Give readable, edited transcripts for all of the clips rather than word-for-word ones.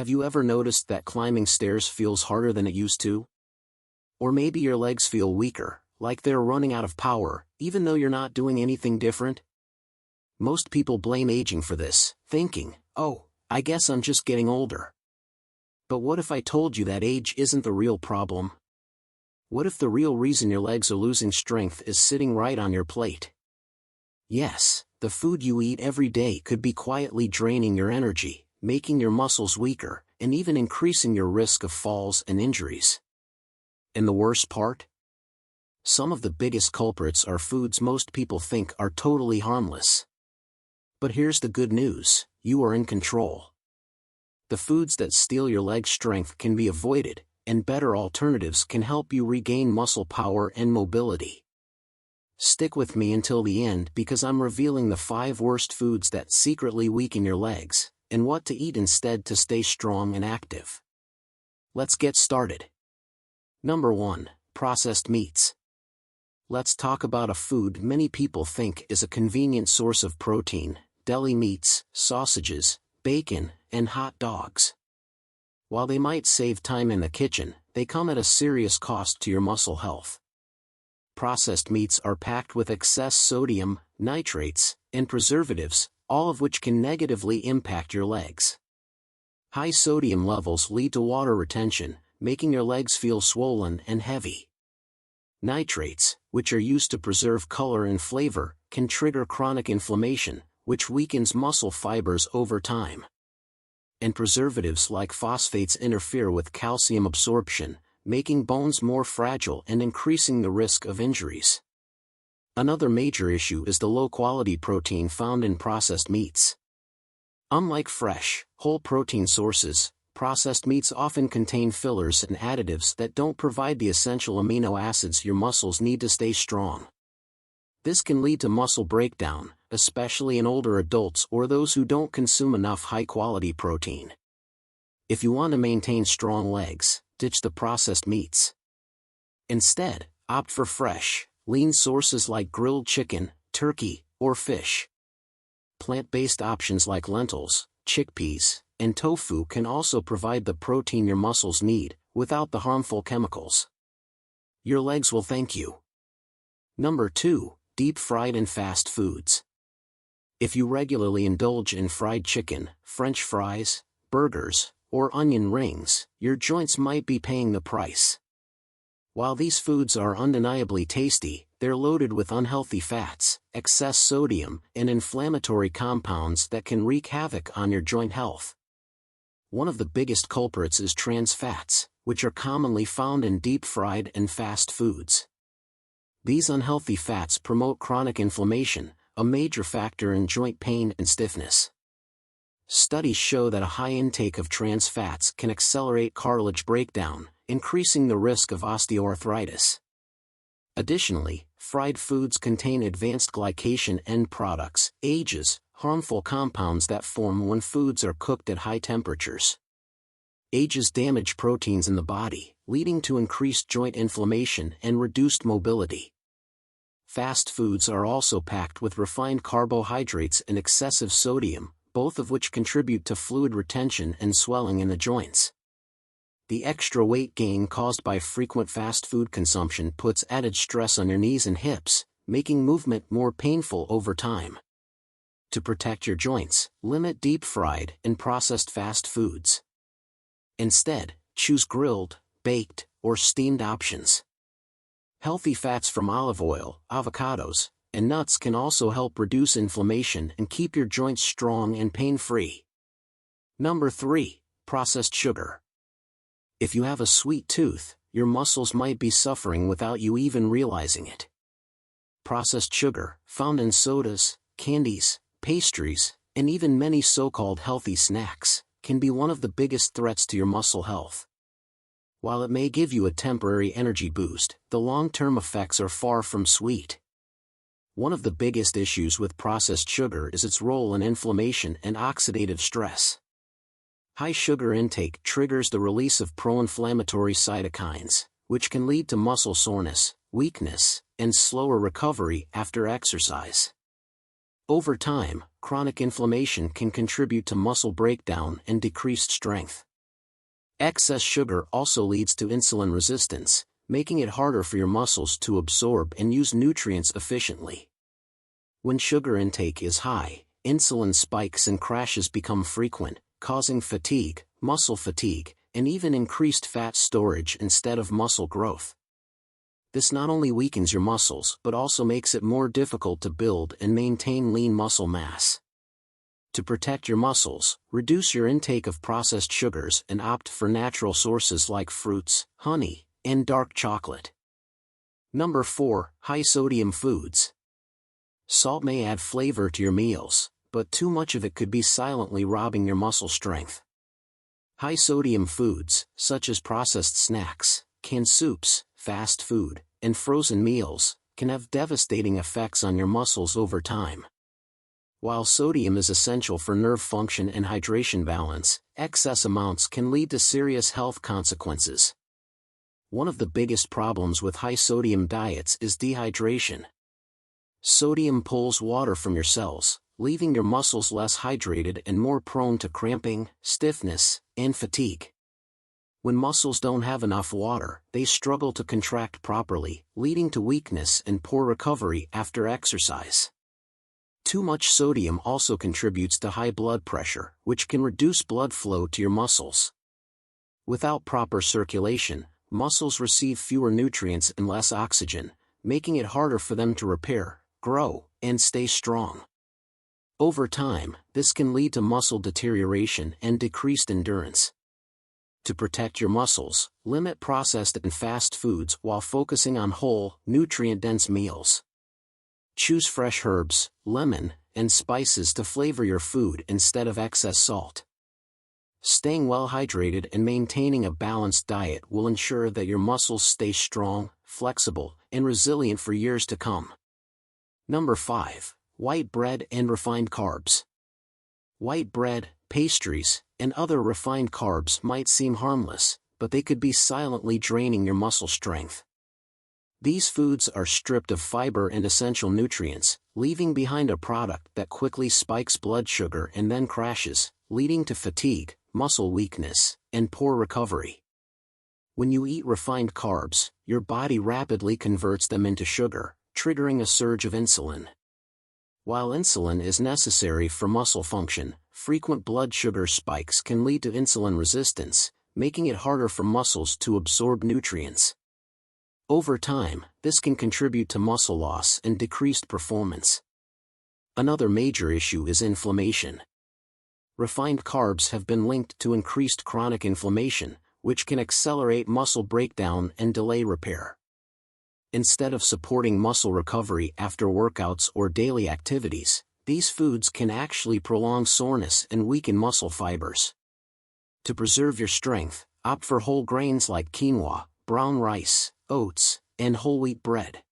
Have you ever noticed that climbing stairs feels harder than it used to? Or maybe your legs feel weaker, like they're running out of power, even though you're not doing anything different? Most people blame aging for this, thinking, "Oh, I guess I'm just getting older." But what if I told you that age isn't the real problem? What if the real reason your legs are losing strength is sitting right on your plate? Yes, the food you eat every day could be quietly draining your energy, making your muscles weaker, and even increasing your risk of falls and injuries. And the worst part? Some of the biggest culprits are foods most people think are totally harmless. But here's the good news: you are in control. The foods that steal your leg strength can be avoided, and better alternatives can help you regain muscle power and mobility. Stick with me until the end because I'm revealing the 5 worst foods that secretly weaken your legs, and what to eat instead to stay strong and active. Let's get started. Number 1. Processed meats. Let's talk about a food many people think is a convenient source of protein: deli meats, sausages, bacon, and hot dogs. While they might save time in the kitchen, they come at a serious cost to your muscle health. Processed meats are packed with excess sodium, nitrates, and preservatives, all of which can negatively impact your legs. High sodium levels lead to water retention, making your legs feel swollen and heavy. Nitrates, which are used to preserve color and flavor, can trigger chronic inflammation, which weakens muscle fibers over time. And preservatives like phosphates interfere with calcium absorption, making bones more fragile and increasing the risk of injuries. Another major issue is the low-quality protein found in processed meats. Unlike fresh, whole protein sources, processed meats often contain fillers and additives that don't provide the essential amino acids your muscles need to stay strong. This can lead to muscle breakdown, especially in older adults or those who don't consume enough high-quality protein. If you want to maintain strong legs, ditch the processed meats. Instead, opt for fresh, lean sources like grilled chicken, turkey, or fish. Plant-based options like lentils, chickpeas, and tofu can also provide the protein your muscles need, without the harmful chemicals. Your legs will thank you. Number 2. Deep-fried and fast foods. If you regularly indulge in fried chicken, French fries, burgers, or onion rings, your joints might be paying the price. While these foods are undeniably tasty, they're loaded with unhealthy fats, excess sodium, and inflammatory compounds that can wreak havoc on your joint health. One of the biggest culprits is trans fats, which are commonly found in deep-fried and fast foods. These unhealthy fats promote chronic inflammation, a major factor in joint pain and stiffness. Studies show that a high intake of trans fats can accelerate cartilage breakdown, increasing the risk of osteoarthritis. Additionally, fried foods contain advanced glycation end products, AGEs, harmful compounds that form when foods are cooked at high temperatures. AGEs damage proteins in the body, leading to increased joint inflammation and reduced mobility. Fast foods are also packed with refined carbohydrates and excessive sodium, both of which contribute to fluid retention and swelling in the joints. The extra weight gain caused by frequent fast food consumption puts added stress on your knees and hips, making movement more painful over time. To protect your joints, limit deep-fried and processed fast foods. Instead, choose grilled, baked, or steamed options. Healthy fats from olive oil, avocados, and nuts can also help reduce inflammation and keep your joints strong and pain-free. Number 3. Processed sugar. If you have a sweet tooth, your muscles might be suffering without you even realizing it. Processed sugar, found in sodas, candies, pastries, and even many so-called healthy snacks, can be one of the biggest threats to your muscle health. While it may give you a temporary energy boost, the long-term effects are far from sweet. One of the biggest issues with processed sugar is its role in inflammation and oxidative stress. High sugar intake triggers the release of pro-inflammatory cytokines, which can lead to muscle soreness, weakness, and slower recovery after exercise. Over time, chronic inflammation can contribute to muscle breakdown and decreased strength. Excess sugar also leads to insulin resistance, making it harder for your muscles to absorb and use nutrients efficiently. When sugar intake is high, insulin spikes and crashes become frequent, causing fatigue, muscle fatigue, and even increased fat storage instead of muscle growth. This not only weakens your muscles but also makes it more difficult to build and maintain lean muscle mass. To protect your muscles, reduce your intake of processed sugars and opt for natural sources like fruits, honey, and dark chocolate. Number 4. High-sodium foods. Salt may add flavor to your meals, but too much of it could be silently robbing your muscle strength. High-sodium foods, such as processed snacks, canned soups, fast food, and frozen meals, can have devastating effects on your muscles over time. While sodium is essential for nerve function and hydration balance, excess amounts can lead to serious health consequences. One of the biggest problems with high-sodium diets is dehydration. Sodium pulls water from your cells, leaving your muscles less hydrated and more prone to cramping, stiffness, and fatigue. When muscles don't have enough water, they struggle to contract properly, leading to weakness and poor recovery after exercise. Too much sodium also contributes to high blood pressure, which can reduce blood flow to your muscles. Without proper circulation, muscles receive fewer nutrients and less oxygen, making it harder for them to repair, grow, and stay strong. Over time, this can lead to muscle deterioration and decreased endurance. To protect your muscles, limit processed and fast foods while focusing on whole, nutrient-dense meals. Choose fresh herbs, lemon, and spices to flavor your food instead of excess salt. Staying well hydrated and maintaining a balanced diet will ensure that your muscles stay strong, flexible, and resilient for years to come. Number 5. White bread and refined carbs. White bread, pastries, and other refined carbs might seem harmless, but they could be silently draining your muscle strength. These foods are stripped of fiber and essential nutrients, leaving behind a product that quickly spikes blood sugar and then crashes, leading to fatigue, muscle weakness, and poor recovery. When you eat refined carbs, your body rapidly converts them into sugar, triggering a surge of insulin. While insulin is necessary for muscle function, frequent blood sugar spikes can lead to insulin resistance, making it harder for muscles to absorb nutrients. Over time, this can contribute to muscle loss and decreased performance. Another major issue is inflammation. Refined carbs have been linked to increased chronic inflammation, which can accelerate muscle breakdown and delay repair. Instead of supporting muscle recovery after workouts or daily activities, these foods can actually prolong soreness and weaken muscle fibers. To preserve your strength, opt for whole grains like quinoa, brown rice, oats, and whole wheat bread.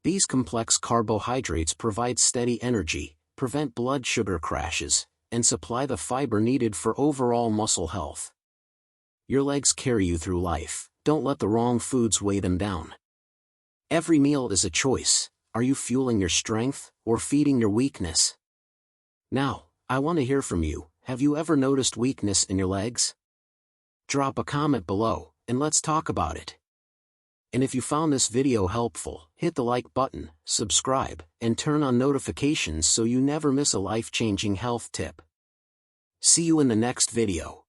These complex carbohydrates provide steady energy, prevent blood sugar crashes, and supply the fiber needed for overall muscle health. Your legs carry you through life, don't let the wrong foods weigh them down. Every meal is a choice. Are you fueling your strength or feeding your weakness? Now, I want to hear from you. Have you ever noticed weakness in your legs? Drop a comment below, and let's talk about it. And if you found this video helpful, hit the like button, subscribe, and turn on notifications so you never miss a life-changing health tip. See you in the next video.